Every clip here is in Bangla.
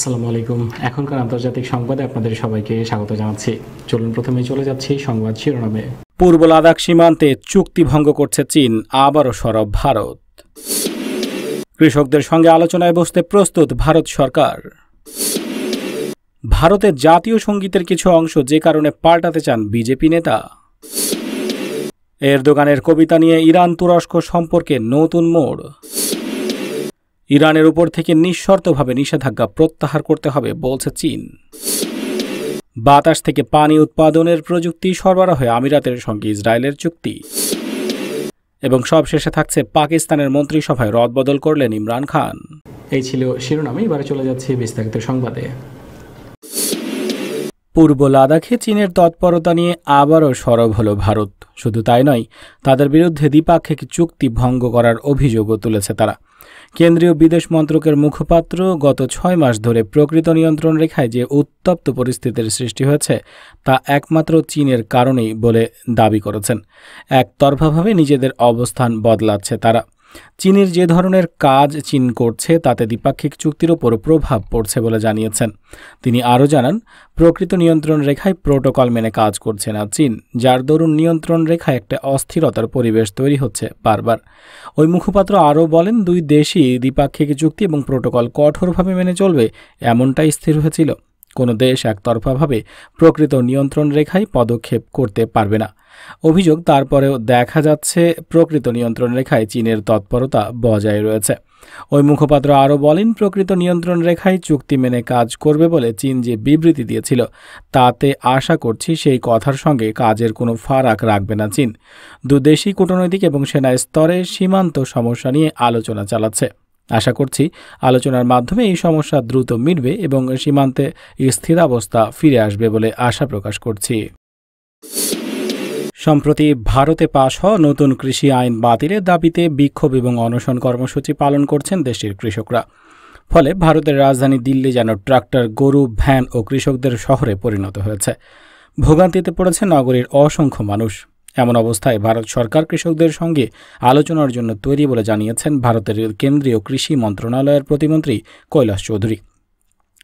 আসসালামু আলাইকুম। এখনকার আন্তর্জাতিক সংবাদে আপনাদের সবাইকে স্বাগত জানাচ্ছি। চলুন প্রথমে চলে যাচ্ছি সংবাদ শিরোনামে। পূর্ব লাদাখ সীমান্তে চুক্তি ভঙ্গ করছে চীন, আবারও সরব ভারত। কৃষকদের সঙ্গে আলোচনায় বসতে প্রস্তুত ভারত সরকার। ভারতের জাতীয় সঙ্গীতের কিছু অংশ যে কারণে পাল্টাতে চান বিজেপি নেতা। এরদোগানের কবিতা নিয়ে ইরান তুরস্ক সম্পর্কে নতুন মোড়। ইরানের উপর থেকে নিঃশর্তভাবে নিষেধাজ্ঞা প্রত্যাহার করতে হবে বলছে চীন। বাতাস থেকে পানি উৎপাদনের প্রযুক্তি সরবরাহে আমিরাতের সঙ্গে ইসরায়েলের চুক্তি। এবং সবশেষে থাকছে পাকিস্তানের মন্ত্রিসভায় রদবদল করলেন ইমরান খান। এই ছিল শিরোনামে, এবারে চলে যাচ্ছে বিস্তারিত সংবাদে। পূর্ব লাদাখে চীনের তৎপরতা নিয়ে আবারও সরব হল ভারত। শুধু তাই নয়, তাদের বিরুদ্ধে দ্বিপাক্ষিক চুক্তি ভঙ্গ করার অভিযোগও তুলেছে তারা। কেন্দ্রীয় বিদেশ মন্ত্রকের মুখপাত্র গত 6 মাস ধরে প্রকৃত নিয়ন্ত্রণ রেখায় যে উত্তপ্ত পরিস্থিতির সৃষ্টি হয়েছে তা একমাত্র চীনের কারণেই বলে দাবি করেছেন। একতরফাভাবে নিজেদের অবস্থান বদলাচ্ছে তারা। চীনের যে ধরনের কাজ চীন করছে তাতে দ্বিপাক্ষিক চুক্তির ওপর প্রভাব পড়ছে বলে জানিয়েছেন তিনি। আরও জানান, প্রকৃত নিয়ন্ত্রণ রেখায় প্রোটোকল মেনে কাজ করছে না চীন, যার দরুন নিয়ন্ত্রণ রেখায় একটা অস্থিরতার পরিবেশ তৈরি হচ্ছে বারবার। ওই মুখপাত্র আরও বলেন, দুই দেশই দ্বিপাক্ষিক চুক্তি এবং প্রোটোকল কঠোরভাবে মেনে চলবে এমনটাই স্থির হয়েছিল। কোনো দেশ একতরফাভাবে প্রকৃত নিয়ন্ত্রণ রেখায় পদক্ষেপ করতে পারবে না। অভিযোগ, তারপরেও দেখা যাচ্ছে প্রকৃত নিয়ন্ত্রণ রেখায় চীনের তৎপরতা বজায় রয়েছে। ওই মুখপাত্র আরও বলেন, প্রকৃত নিয়ন্ত্রণ রেখায় চুক্তি মেনে কাজ করবে বলে চীন যে বিবৃতি দিয়েছিল তাতে আশা করছি সেই কথার সঙ্গে কাজের কোনো ফারাক রাখবে না চীন। দুদেশই কূটনৈতিক এবং সেনা স্তরে সীমান্ত সমস্যা নিয়ে আলোচনা চালাচ্ছে। আশা করছি আলোচনার মাধ্যমে এই সমস্যা দ্রুত মিটবে এবং সীমান্তে স্থিরাবস্থা ফিরে আসবে বলে আশা প্রকাশ করছি। সম্প্রতি ভারতে পাশ হওয়া নতুন কৃষি আইন বাতিলের দাবিতে বিক্ষোভ এবং অনশন কর্মসূচি পালন করছেন দেশটির কৃষকরা। ফলে ভারতের রাজধানী দিল্লি যেন ট্রাক্টর, গরু, ভ্যান ও কৃষকদের শহরে পরিণত হয়েছে। ভোগান্তিতে পড়েছে নগরীর অসংখ্য মানুষ। এমন অবস্থায় ভারত সরকার কৃষকদের সঙ্গে আলোচনার জন্য তৈরি বলে জানিয়েছেন ভারতের কেন্দ্রীয় কৃষি মন্ত্রণালয়ের প্রতিমন্ত্রী কৈলাস চৌধুরী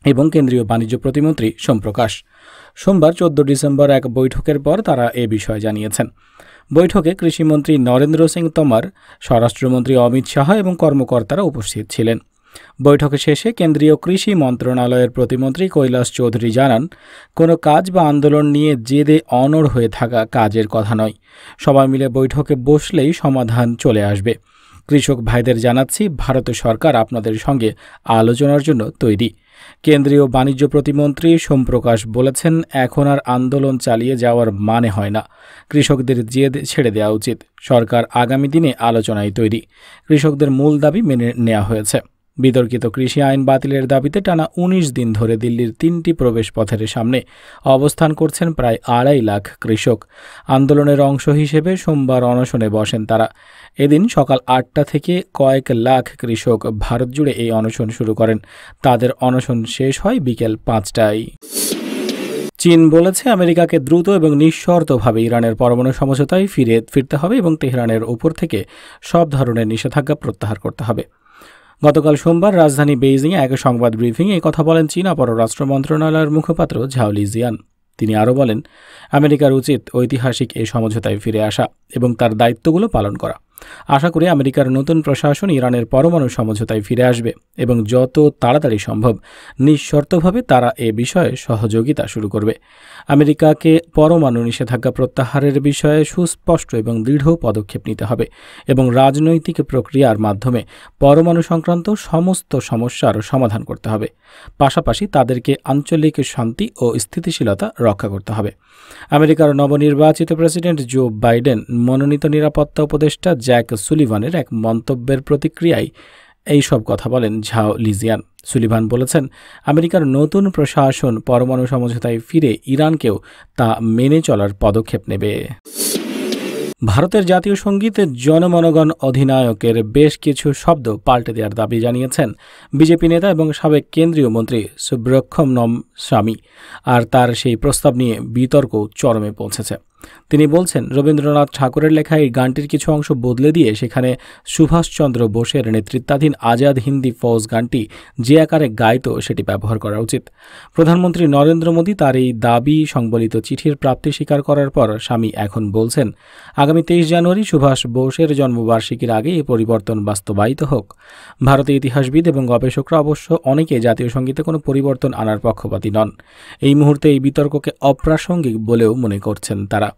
এবং কেন্দ্রীয় বাণিজ্য প্রতিমন্ত্রী সোমপ্রকাশ। সোমবার 14 ডিসেম্বর এক বৈঠকের পর তারা এ বিষয়ে জানিয়েছেন। বৈঠকে কৃষিমন্ত্রী নরেন্দ্র সিং তোমর, স্বরাষ্ট্রমন্ত্রী অমিত শাহ এবং কর্মকর্তারা উপস্থিত ছিলেন। বৈঠক শেষে কেন্দ্রীয় কৃষি মন্ত্রণালয়ের প্রতিমন্ত্রী কৈলাস চৌধুরী জানান, কোনো কাজ বা আন্দোলন নিয়ে জেদে অনড় হয়ে থাকা কাজের কথা নয়। সবাই মিলে বৈঠকে বসলেই সমাধান চলে আসবে। কৃষক ভাইদের জানাচ্ছি, ভারত সরকার আপনাদের সঙ্গে আলোচনার জন্য তৈরি। কেন্দ্রীয় বাণিজ্য প্রতিমন্ত্রী সোমপ্রকাশ বলেছেন, এখন আর আন্দোলন চালিয়ে যাওয়ার মানে হয় না। কৃষকদের জেদ ছেড়ে দেওয়া উচিত। সরকার আগামী দিনে আলোচনায় তৈরি। কৃষকদের মূল দাবি মেনে নেওয়া হয়েছে। বিতর্কিত কৃষি আইন বাতিলের দাবিতে টানা 19 দিন ধরে দিল্লির 3টি প্রবেশ পথের সামনে অবস্থান করছেন প্রায় 2.5 লাখ কৃষক। আন্দোলনের অংশ হিসেবে সোমবার অনশনে বসেন তারা। এদিন সকাল 8টা থেকে কয়েক লাখ কৃষক ভারত জুড়ে এই অনশন শুরু করেন। তাদের অনশন শেষ হয় বিকেল 5টায়। চীন বলেছে, আমেরিকাকে দ্রুত এবং নিঃশর্তভাবে ইরানের পরমাণু সমঝোতায় ফিরতে হবে এবং তেহরানের উপর থেকে সব ধরনের নিষেধাজ্ঞা প্রত্যাহার করতে হবে। গতকাল সোমবার রাজধানী বেইজিংয়ে এক সংবাদ ব্রিফিংয়ে এই কথা বলেন চীনা পররাষ্ট্র মন্ত্রণালয়ের মুখপাত্র ঝাও লিজিয়ান। তিনি আরও বলেন, আমেরিকার উচিত ঐতিহাসিক এই সমঝোতায় ফিরে আসা এবং তার দায়িত্বগুলো পালন করা। আশা করি আমেরিকার নতুন প্রশাসন ইরানের পরমাণু সমঝোতায় ফিরে আসবে এবং যত তাড়াতাড়ি সম্ভব নিঃশর্তভাবে তারা এ বিষয়ে সহযোগিতা শুরু করবে। আমেরিকাকে পরমাণু নিষেধাজ্ঞা প্রত্যাহারের বিষয়ে সুস্পষ্ট এবং দৃঢ় পদক্ষেপ নিতে হবে এবং রাজনৈতিক প্রক্রিয়ার মাধ্যমে পরমাণু সংক্রান্ত সমস্ত সমস্যার সমাধান করতে হবে। পাশাপাশি তাদেরকে আঞ্চলিক শান্তি ও স্থিতিশীলতা রক্ষা করতে হবে। আমেরিকার নবনির্বাচিত প্রেসিডেন্ট জো বাইডেন মনোনীত নিরাপত্তা উপদেষ্টা জ্যাক সুলিভানের এক মন্তব্যের প্রতিক্রিয়ায় এই সব কথা বলেন ঝাও লিজিয়ান। সুলিভান বলেছেন, আমেরিকার নতুন প্রশাসন পরমাণু সমঝোতায় ফিরে ইরানকেও তা মেনে চলার পদক্ষেপ নেবে। ভারতের জাতীয় সঙ্গীতে জনমনগণ অধিনায়কের বেশ কিছু শব্দ পাল্টে দেওয়ার দাবি জানিয়েছেন বিজেপি নেতা এবং সাবেক কেন্দ্রীয় মন্ত্রী সুব্রহ্মণ্যম স্বামী। আর তার সেই প্রস্তাব নিয়ে বিতর্ক চরমে পৌঁছেছে। তিনি বলছেন, রবীন্দ্রনাথ ঠাকুরের লেখা এই গানটির কিছু অংশ বদলে দিয়ে সেখানে সুভাষচন্দ্র বোসের নেতৃত্বাধীন আজাদ হিন্দি ফৌজ গানটি যে আকারে গাইত সেটি ব্যবহার করা উচিত। প্রধানমন্ত্রী নরেন্দ্র মোদী তার এই দাবি সংবলিত চিঠির প্রাপ্তি স্বীকার করার পর স্বামী এখন বলছেন, আগামী 23 জানুয়ারি সুভাষ বোসের জন্মবার্ষিকীর আগে এই পরিবর্তন বাস্তবায়িত হোক। ভারতীয় ইতিহাসবিদ এবং গবেষকরা অবশ্য অনেকে জাতীয় সঙ্গীতে কোনো পরিবর্তন আনার পক্ষপাতী নন। এই মুহূর্তে এই বিতর্ককে অপ্রাসঙ্গিক বলেও মনে করছেন তারা।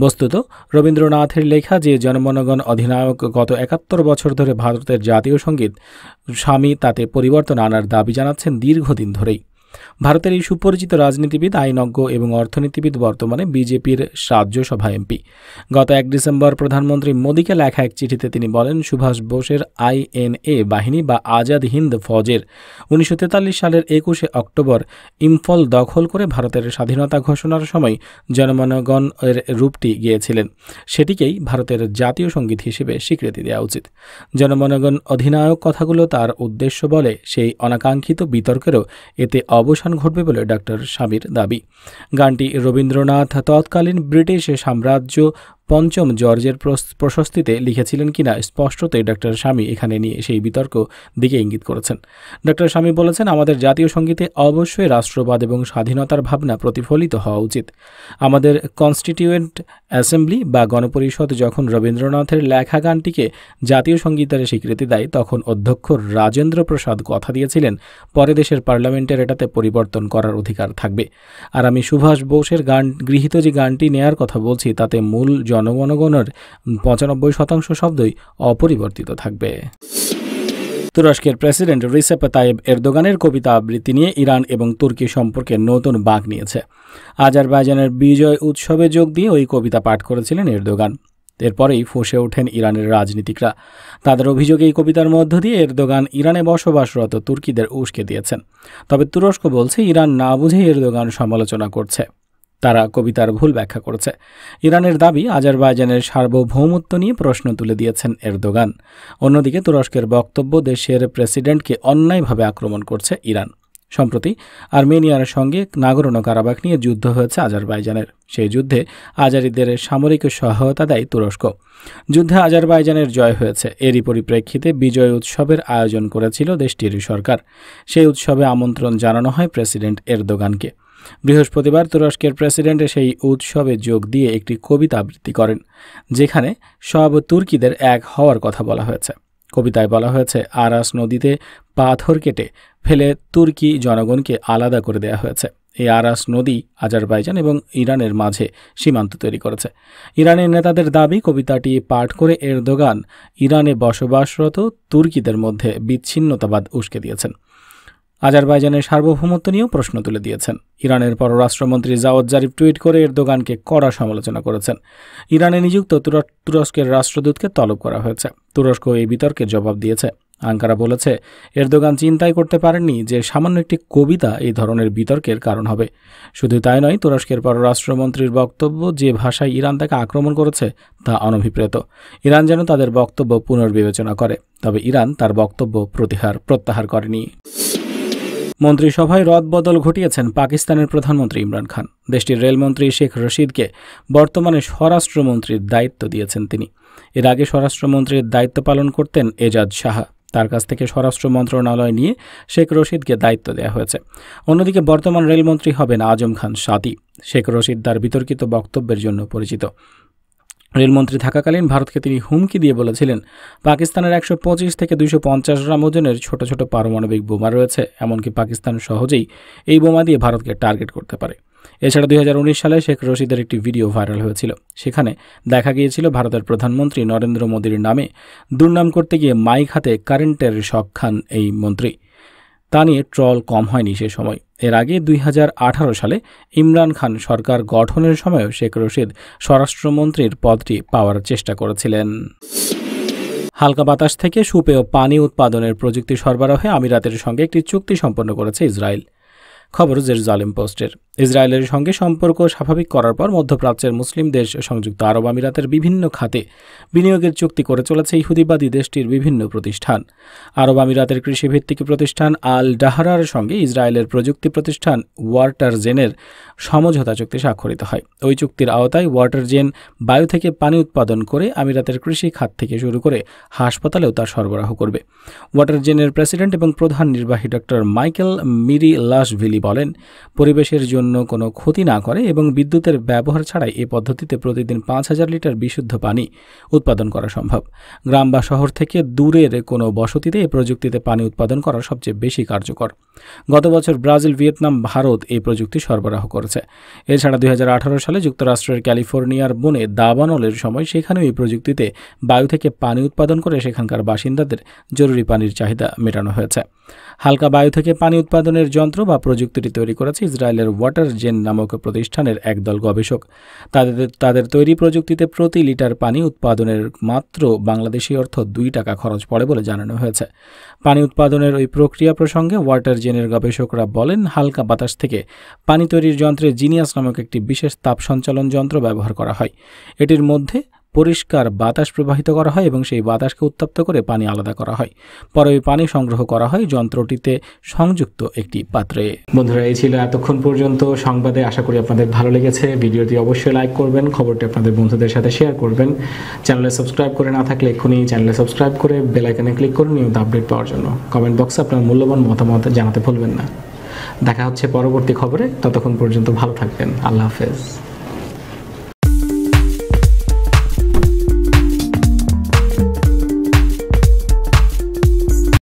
বস্তুত রবীন্দ্রনাথের লেখা যে জনগণ অধিনায়ক গত 71 বছর ধরে ভারতের জাতীয় সঙ্গীত, স্বামী তাতে পরিবর্তন আনার দাবি জানাচ্ছেন দীর্ঘদিন ধরেই। ভারতের এই সুপরিচিত রাজনীতিবিদ, আইনজ্ঞ এবং অর্থনীতিবিদ বর্তমানে বিজেপির রাজ্যসভা এমপি। গত 1 ডিসেম্বর প্রধানমন্ত্রী মোদীকে লেখা এক চিঠিতে তিনি বলেন, সুভাষ বোসের INA বাহিনী বা আজাদ হিন্দ ফৌজের 1943 সালের 21 অক্টোবর ইম্ফল দখল করে ভারতের স্বাধীনতা ঘোষণার সময় জনগণ এর রূপটি গিয়েছিলেন। সেটিকেই ভারতের জাতীয় সঙ্গীত হিসেবে স্বীকৃতি দেওয়া উচিত। জনগণ অধিনায়ক কথাগুলো তার উদ্দেশ্য বলে সেই অনাকাঙ্ক্ষিত বিতর্কেরও এতে অবসান ঘটবে বলে ডক্টর স্বামীর দাবি। গানটি রবীন্দ্রনাথ তৎকালীন ব্রিটিশ সাম্রাজ্য পঞ্চম জর্জের প্রশস্তিতে লিখেছিলেন কিনা স্পষ্টতই ডক্টর স্বামী এখানে নিয়ে সেই বিতর্ক দিকে ইঙ্গিত করেছেন। ডক্টর স্বামী বলেছেন, আমাদের জাতীয় সঙ্গীতে অবশ্যই রাষ্ট্রবাদ এবং স্বাধীনতার ভাবনা প্রতিফলিত হওয়া উচিত। আমাদের কনস্টিটিউয়েন্ট অ্যাসেম্বলি বা গণপরিষদ যখন রবীন্দ্রনাথের লেখা গানটিকে জাতীয় সঙ্গীতের স্বীকৃতি দেয়, তখন অধ্যক্ষ রাজেন্দ্র প্রসাদ কথা দিয়েছিলেন পরে দেশের পার্লামেন্টের এটাতে পরিবর্তন করার অধিকার থাকবে। আর আমি সুভাষ বোসের গৃহীত যে গানটি নেয়ার কথা বলছি তাতে মূল জনগণের 95% শব্দই অপরিবর্তিত থাকবে। তুরস্কের প্রেসিডেন্ট রিসেপ তাইয়েব এরদোগানের কবিতা আবৃত্তি নিয়ে ইরান এবং তুর্কি সম্পর্কে নতুন বাঁক নিয়েছে। আজারবাইজানের বিজয় উৎসবে যোগ দিয়ে ওই কবিতা পাঠ করেছিলেন এরদোগান। এরপরেই ফুঁসে ওঠেন ইরানের রাজনীতিকরা। তাদের অভিযোগ, এই কবিতার মধ্য দিয়ে এরদোগান ইরানে বসবাসরত তুর্কিদের উস্কে দিয়েছেন। তবে তুরস্ক বলছে, ইরান না বুঝে এরদোগান সমালোচনা করছে, তারা কবিতার ভুল ব্যাখ্যা করেছে। ইরানের দাবি, আজারবাইজানের সার্বভৌমত্ব নিয়ে প্রশ্ন তুলে দিয়েছেন এরদোগান। অন্যদিকে তুরস্কের বক্তব্য, দেশের প্রেসিডেন্টকে অন্যায়ভাবে আক্রমণ করছে ইরান। সম্প্রতি আর্মেনিয়ার সঙ্গে নাগরোনো কারাবাখ নিয়ে যুদ্ধ হয়েছে আজারবাইজানের। সেই যুদ্ধে আজারিদের সামরিক সহায়তা দেয় তুরস্ক। যুদ্ধে আজারবাইজানের জয় হয়েছে। এরই পরিপ্রেক্ষিতে বিজয় উৎসবের আয়োজন করেছিল দেশটির সরকার। সেই উৎসবে আমন্ত্রণ জানানো হয় প্রেসিডেন্ট এরদোগানকে। বৃহস্পতিবার তুরস্কের প্রেসিডেন্ট সেই উৎসবে যোগ দিয়ে একটি কবিতা আবৃত্তি করেন, যেখানে সব তুর্কিদের এক হওয়ার কথা বলা হয়েছে। কবিতায় বলা হয়েছে, আরাস নদীতে পাথর কেটে ফেলে তুর্কি জনগণকে আলাদা করে দেওয়া হয়েছে। এই আরাস নদী আজারবাইজান এবং ইরানের মাঝে সীমান্ত তৈরি করেছে। ইরানের নেতাদের দাবি, কবিতাটি পাঠ করে এরদোগান ইরানে বসবাসরত তুর্কিদের মধ্যে বিচ্ছিন্নতাবাদ উস্কে দিয়েছেন। আজারবাইজানের সার্বভৌমত্ব নিয়েও প্রশ্ন তুলে দিয়েছেন। ইরানের পররাষ্ট্রমন্ত্রী জাওয়াদ জারিফ টুইট করে এরদোগানকে কড়া সমালোচনা করেছেন। ইরানে নিযুক্ত তুরস্কের রাষ্ট্রদূতকে তলব করা হয়েছে। তুরস্ক এই বিতর্কের জবাব দিয়েছে। আঙ্কারা বলেছে, এরদোগান চিন্তাই করতে পারেননি যে সামান্য একটি কবিতা এই ধরনের বিতর্কের কারণ হবে। শুধু তাই নয়, তুরস্কের পররাষ্ট্রমন্ত্রীর বক্তব্য, যে ভাষায় ইরান তাকে আক্রমণ করেছে তা অনভিপ্রেত। ইরান যেন তাদের বক্তব্য পুনর্বিবেচনা করে। তবে ইরান তার বক্তব্য প্রত্যাহার করেনি। মন্ত্রিসভায় রদবদল ঘটিয়েছেন পাকিস্তানের প্রধানমন্ত্রী ইমরান খান। দেশটির রেলমন্ত্রী শেখ রশিদকে বর্তমানে স্বরাষ্ট্রমন্ত্রীর দায়িত্ব দিয়েছেন তিনি। এর আগে স্বরাষ্ট্রমন্ত্রীর দায়িত্ব পালন করতেন এজাজ সাহা। তার কাছ থেকে স্বরাষ্ট্র মন্ত্রণালয় নিয়ে শেখ রশিদকে দায়িত্ব দেওয়া হয়েছে। অন্যদিকে বর্তমান রেলমন্ত্রী হবেন আজম খান সাতি। শেখ রশিদ তার বিতর্কিত বক্তব্যের জন্য পরিচিত। রেলমন্ত্রী থাকাকালীন ভারতকে তিনি হুমকি দিয়ে বলেছিলেন, পাকিস্তানের 125 থেকে 250 গ্রাম ওজনের ছোট ছোট পারমাণবিক বোমা রয়েছে, এমনকি পাকিস্তান সহজেই এই বোমা দিয়ে ভারতকে টার্গেট করতে পারে। এছাড়া 2019 সালে শেখ রশিদের একটি ভিডিও ভাইরাল হয়েছিল। সেখানে দেখা গিয়েছিল ভারতের প্রধানমন্ত্রী নরেন্দ্র মোদীর নামে দুর্নাম করতে গিয়ে মাইক হাতে কারেন্টের শক খান এই মন্ত্রী। তা নিয়ে ট্রল কম হয়নি সে সময়। এর আগে 2018 সালে ইমরান খান সরকার গঠনের সময়ও শেখ রশিদ স্বরাষ্ট্রমন্ত্রীর পদটি পাওয়ার চেষ্টা করেছিলেন। হালকা বাতাস থেকে সুপেয় পানি উৎপাদনের প্রযুক্তি সরবরাহে আমিরাতের সঙ্গে একটি চুক্তি সম্পন্ন করেছে ইসরায়েল। খবর জেরুজালেম পোস্টের। ইসরায়েলের সঙ্গে সম্পর্ক স্বাভাবিক করার পর মধ্যপ্রাচ্যের মুসলিম দেশ সংযুক্ত আরব আমিরাতের বিভিন্ন খাতে বিনিয়োগের চুক্তি করে চলেছে ইহুদিবাদী দেশটির বিভিন্ন প্রতিষ্ঠান। আরব আমিরাতের কৃষিভিত্তিক প্রতিষ্ঠান আল ডাহরার সঙ্গে ইসরায়েলের প্রযুক্তি প্রতিষ্ঠান ওয়াটারজেনের সমঝোতা চুক্তি স্বাক্ষরিত হয়। ওই চুক্তির আওতায় ওয়াটারজেন বায়ু থেকে পানি উৎপাদন করে আমিরাতের কৃষি খাত থেকে শুরু করে হাসপাতালেও তা সরবরাহ করবে। ওয়াটারজেনের প্রেসিডেন্ট এবং প্রধান নির্বাহী ডক্টর মাইকেল মিরিলাশভিলি বলেন, পরিবেশের জন্য কোনো ক্ষতি না করে এবং বিদ্যুতের ব্যবহার ছাড়াই এই পদ্ধতিতে প্রতিদিন ৫,০০০ লিটার বিশুদ্ধ পানি উৎপাদন করা সম্ভব। গ্রাম বা শহর থেকে দূরের কোনো বসতিতে এই প্রযুক্তিতে পানি উৎপাদন করা সবচেয়ে বেশি কার্যকর। গত বছর ব্রাজিল, ভিয়েতনাম, ভারত এই প্রযুক্তি সরবরাহ করেছে। এছাড়া ২০১৮ সালে যুক্তরাষ্ট্রের ক্যালিফোর্নিয়ার বনে দাবানলের সময় সেখানেও এই প্রযুক্তিতে বায়ু থেকে পানি উৎপাদন করে সেখানকার বাসিন্দাদের জরুরি পানির চাহিদা মেটানো হয়েছে। হালকা বায়ু থেকে পানি উৎপাদনের যন্ত্র বা প্রযুক্তিটি তৈরি করেছে ইসরায়েলের ওয়াটারজেন নামক প্রতিষ্ঠানের একদল গবেষক। তাদের তৈরি প্রযুক্তিতে প্রতি লিটার পানি উৎপাদনের মাত্র বাংলাদেশি অর্থ ২ টাকা খরচ পড়ে বলে জানানো হয়েছে। পানি উৎপাদনের ওই প্রক্রিয়া প্রসঙ্গে ওয়াটারজেনের গবেষকরা বলেন, হালকা বাতাস থেকে পানি তৈরির যন্ত্রে জিনিয়াস নামক একটি বিশেষ তাপ সঞ্চালন যন্ত্র ব্যবহার করা হয়। এটির মধ্যে পরিষ্কার বাতাস প্রবাহিত করা হয় এবং সেই বাতাসকে উত্তপ্ত করে পানি আলাদা করা হয়। পরে ওই পানি সংগ্রহ করা হয় যন্ত্রটিতে সংযুক্ত একটি পাত্রে। বন্ধুরা, এই ছিল এতক্ষণ পর্যন্ত সংবাদে। আশা করি আপনাদের ভালো লেগেছে। ভিডিওটি অবশ্যই লাইক করবেন, খবরটি আপনাদের বন্ধুদের সাথে শেয়ার করবেন। চ্যানেলে সাবস্ক্রাইব করে না থাকলে এক্ষুনি চ্যানেলে সাবস্ক্রাইব করে বেল আইকনে ক্লিক করুন নিয়মিত আপডেট পাওয়ার জন্য। কমেন্ট বক্সে আপনার মূল্যবান মতামত জানাতে ভুলবেন না। দেখা হচ্ছে পরবর্তী খবরে। ততক্ষণ পর্যন্ত ভালো থাকবেন। আল্লাহ হাফেজ।